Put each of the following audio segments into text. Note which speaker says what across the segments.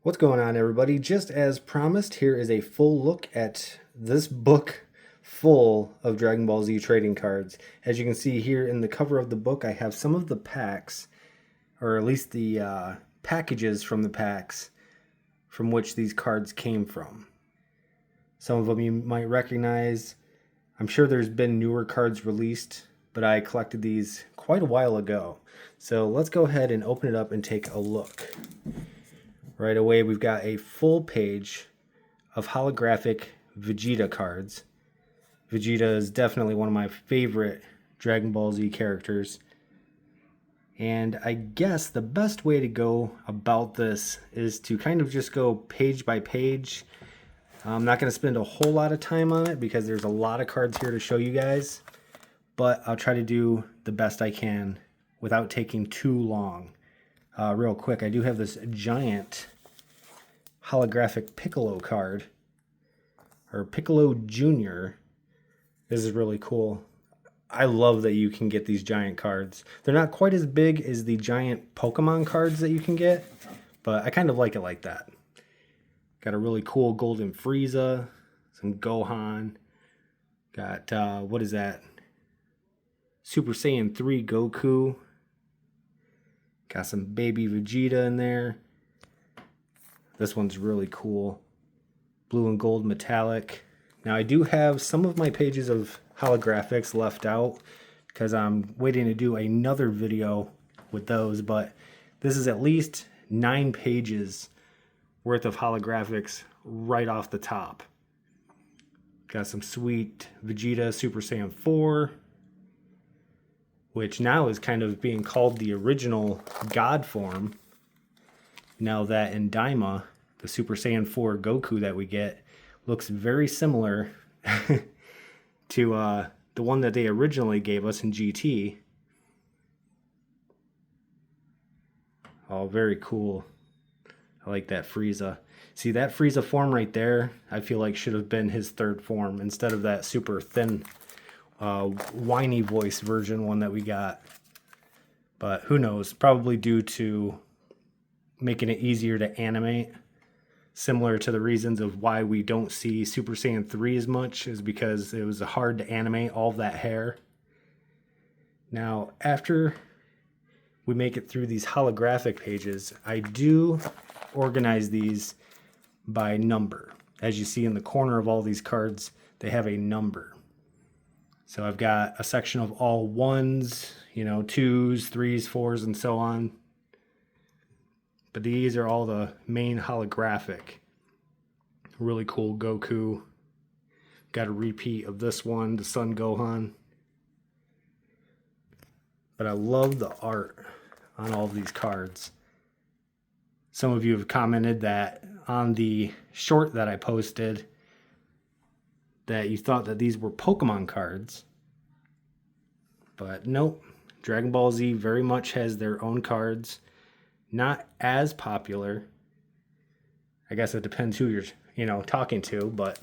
Speaker 1: What's going on, everybody? Just as promised, here is a full look at this book full of Dragon Ball Z trading cards. As you can see here in the cover of the book, I have some of the packs, or at least the packages from the packs from which these cards came from. Some of them you might recognize. I'm sure there's been newer cards released, but I collected these quite a while ago. So let's go ahead and open it up and take a look. Right away, we've got a full page of holographic Vegeta cards. Vegeta is definitely one of my favorite Dragon Ball Z characters. And I guess the best way to go about this is to kind of just go page by page. I'm not going to spend a whole lot of time on it because there's a lot of cards here to show you guys. But I'll try to do the best I can without taking too long. Real quick, I do have this giant holographic Piccolo card, or Piccolo Jr. This is really cool. I love that you can get these giant cards. They're not quite as big as the giant Pokemon cards that you can get, but I kind of like it like that. Got a really cool golden Frieza, some Gohan. Got, what is that? Super Saiyan 3 Goku. Got some baby Vegeta in there. This one's really cool. Blue and gold metallic. Now I do have some of my pages of holographics left out because I'm waiting to do another video with those, but this is at least 9 pages worth of holographics right off the top. Got some sweet Vegeta Super Saiyan 4, which now is kind of being called the original God form. Now that in Daima, the Super Saiyan 4 Goku that we get looks very similar to the one that they originally gave us in GT. Oh, very cool. I like that Frieza. See, that Frieza form right there, I feel like should have been his third form instead of that super thin whiny voice version one that we got. But who knows, probably due to making it easier to animate. Similar to the reasons of why we don't see Super Saiyan 3 as much is because it was hard to animate all of that hair. Now, after we make it through these holographic pages, I do organize these by number. As you see in the corner of all these cards, they have a number. So I've got a section of all ones, twos, threes, fours, and so on. But these are all the main holographic. Really cool Goku. Got a repeat of this one, the Son Gohan. But I love the art on all of these cards. Some of you have commented that on the short that I posted that you thought that these were Pokemon cards. But nope. Dragon Ball Z very much has their own cards. Not as popular. I guess it depends who you're, talking to, but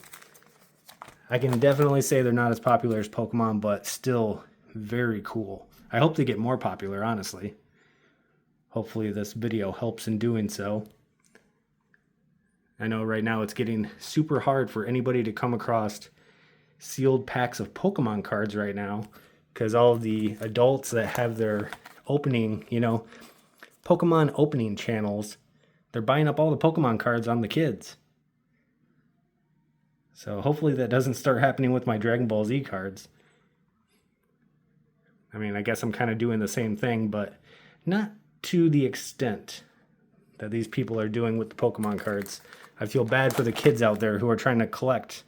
Speaker 1: I can definitely say they're not as popular as Pokemon, but still very cool. I hope they get more popular, honestly. Hopefully this video helps in doing so. I know right now it's getting super hard for anybody to come across sealed packs of Pokemon cards right now because all of the adults that have their opening, Pokemon opening channels, they're buying up all the Pokemon cards on the kids. So hopefully that doesn't start happening with my Dragon Ball Z cards. I mean, I guess I'm kind of doing the same thing, but not to the extent that these people are doing with the Pokemon cards. I feel bad for the kids out there who are trying to collect,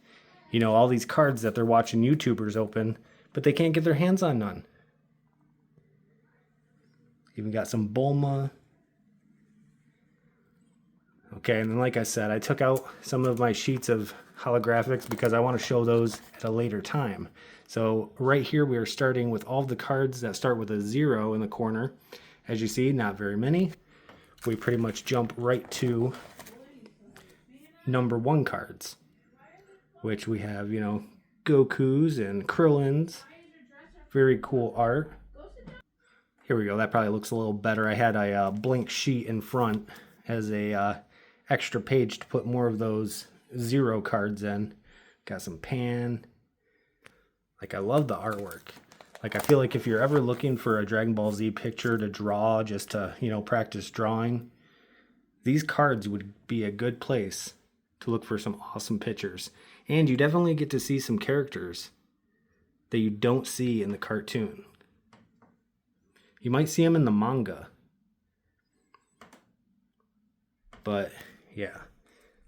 Speaker 1: all these cards that they're watching YouTubers open, but they can't get their hands on none. Even got some Bulma. Okay, and then like I said, I took out some of my sheets of holographics because I want to show those at a later time. So right here we are starting with all the cards that start with a 0 in the corner. As you see, not very many. We pretty much jump right to number 1 cards, which we have, Gokus and Krillins. Very cool art. Here we go. That probably looks a little better. I had a blank sheet in front as a extra page to put more of those Zero cards in. Got some Pan. Like, I love the artwork. Like, I feel like if you're ever looking for a Dragon Ball Z picture to draw just to, practice drawing, these cards would be a good place to look for some awesome pictures. And you definitely get to see some characters that you don't see in the cartoon. You might see them in the manga. But, yeah.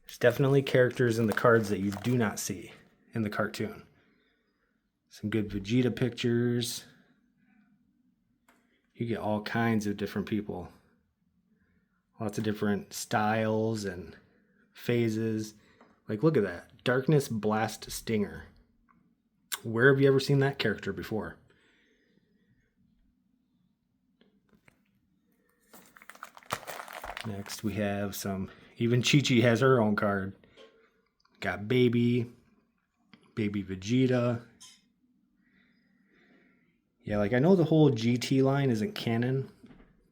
Speaker 1: There's definitely characters in the cards that you do not see in the cartoon. Some good Vegeta pictures. You get all kinds of different people. Lots of different styles and phases. Like, look at that. Darkness Blast Stinger. Where have you ever seen that character before? Next we have some, even Chi-Chi has her own card. Got Baby Vegeta. Yeah, like, I know the whole GT line isn't canon,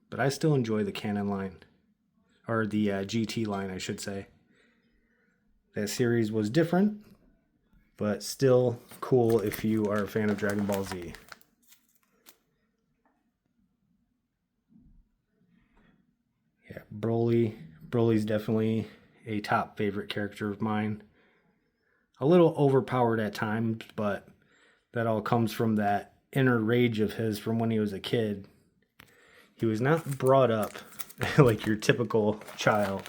Speaker 1: but I still enjoy the canon line. Or the GT line, I should say. That series was different, but still cool if you are a fan of Dragon Ball Z. Yeah, Broly. Broly's definitely a top favorite character of mine. A little overpowered at times, but that all comes from that inner rage of his from when he was a kid. He was not brought up like your typical child.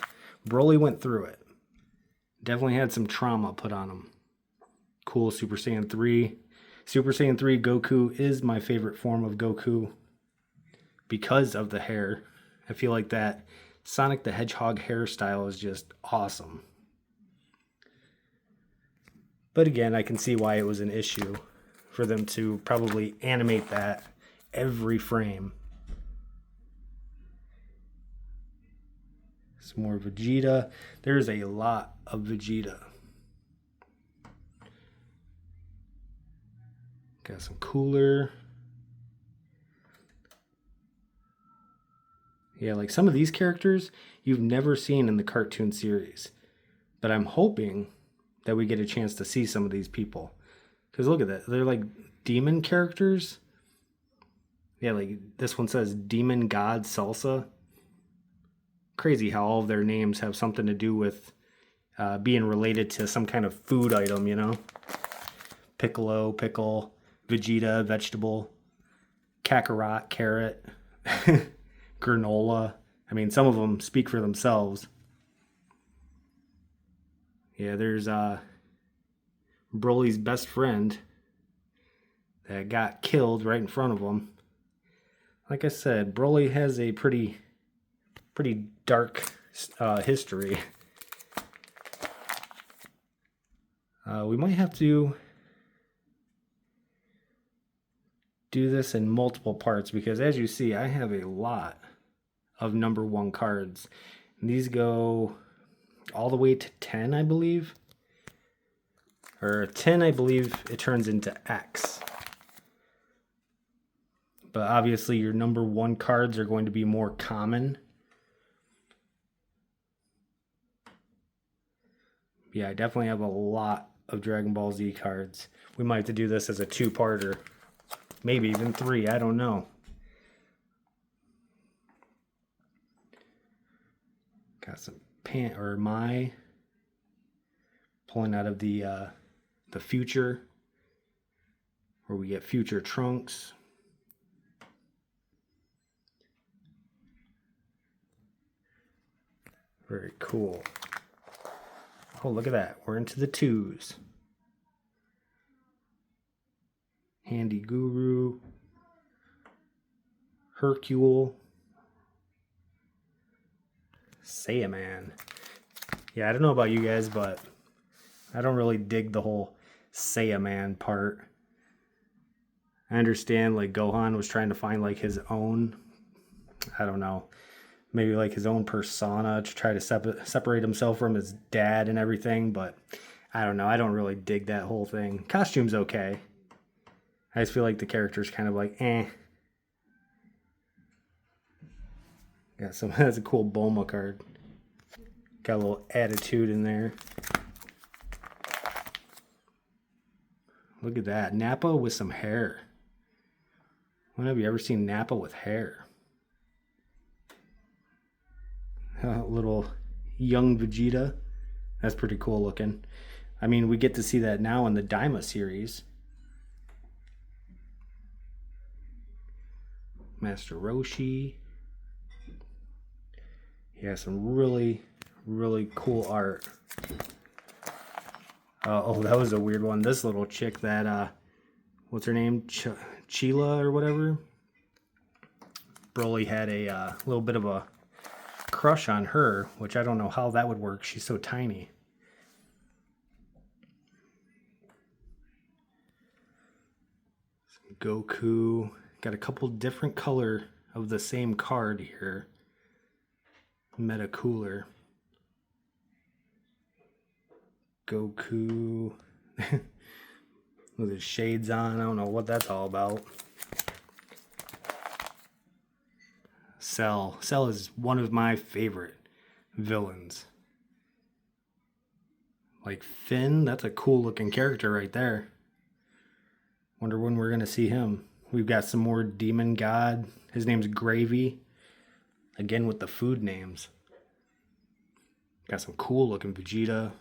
Speaker 1: Broly went through it. Definitely had some trauma put on him. Cool Super Saiyan 3. Super Saiyan 3 Goku is my favorite form of Goku because of the hair. I feel like that Sonic the Hedgehog hairstyle is just awesome. But again, I can see why it was an issue for them to probably animate that every frame. Some more Vegeta. There's a lot of Vegeta. Got some Cooler. Yeah, like some of these characters you've never seen in the cartoon series. But I'm hoping that we get a chance to see some of these people. Because look at that. They're like demon characters. Yeah, like this one says Demon God Salsa. Crazy how all of their names have something to do with being related to some kind of food item, Piccolo, pickle, Vegeta, vegetable, Kakarot, carrot, granola. I mean, some of them speak for themselves. Yeah, there's Broly's best friend that got killed right in front of him. Like I said, Broly has a pretty dark history. We might have to do this in multiple parts because, as you see, I have a lot of number 1 cards. And these go all the way to 10, I believe. Or 10, I believe it turns into X. But obviously your number 1 cards are going to be more common. Yeah, I definitely have a lot of Dragon Ball Z cards. We might have to do this as a 2-parter. Maybe even 3, I don't know. Got some my pulling out of the future, where we get future Trunks. Very cool. Oh, look at that. We're into the 2s. Handy Guru. Hercule. Saiyaman. Yeah, I don't know about you guys, but I don't really dig the whole Saiyaman part. I understand like Gohan was trying to find like his own, I don't know, maybe like his own persona to try to separate himself from his dad and everything, but I don't know. I don't really dig that whole thing. Costume's okay. I just feel like the character's kind of like, eh. Yeah, so that's a cool Bulma card. Got a little attitude in there. Look at that. Nappa with some hair. When have you ever seen Nappa with hair? Little young Vegeta. That's pretty cool looking. I mean, we get to see that now in the Daima series. Master Roshi. Yeah, some really, really cool art. Oh, that was a weird one. This little chick that, what's her name? Chila or whatever. Broly had a little bit of a crush on her, which I don't know how that would work. She's so tiny. Some Goku. Got a couple different color of the same card here. Meta Cooler. Goku. With his shades on. I don't know what that's all about. Cell. Cell is one of my favorite villains. Like Finn, that's a cool looking character right there. Wonder when we're going to see him. We've got some more Demon God. His name's Gravy. Again with the food names. Got some cool looking Vegeta.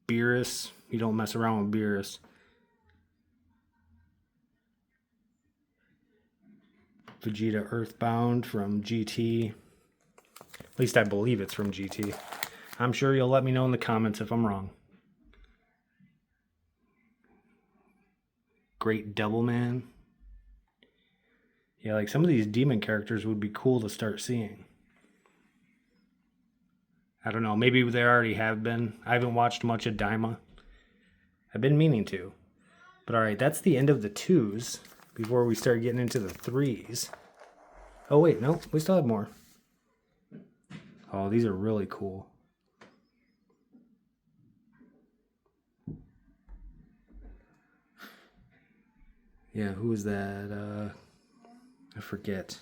Speaker 1: Beerus. You don't mess around with Beerus. Vegeta Earthbound from GT. At least I believe it's from GT. I'm sure you'll let me know in the comments if I'm wrong. Great Double Man. Yeah, like some of these demon characters would be cool to start seeing. I don't know, maybe they already have been. I haven't watched much of Daima. I've been meaning to. But alright, that's the end of the 2s before we start getting into the 3s. Oh wait, no, we still have more. Oh, these are really cool. Yeah, who is that? I forget.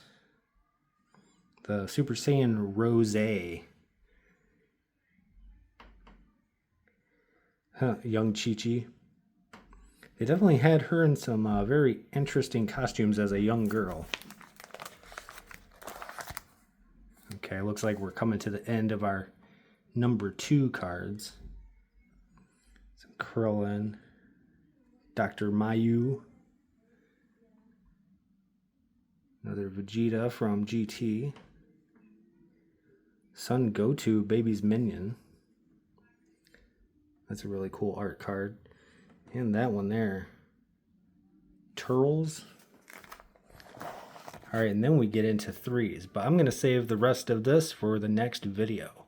Speaker 1: The Super Saiyan Rose. Young Chi-Chi. They definitely had her in some very interesting costumes as a young girl. Okay, looks like we're coming to the end of our number 2 cards. Some Krillin. Dr. Mayu. Another Vegeta from GT. Son Goku, Baby's Minion. That's a really cool art card. And that one there. Turles. Alright, and then we get into 3s. But I'm going to save the rest of this for the next video.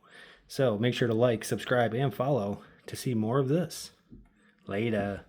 Speaker 1: So make sure to like, subscribe, and follow to see more of this. Later.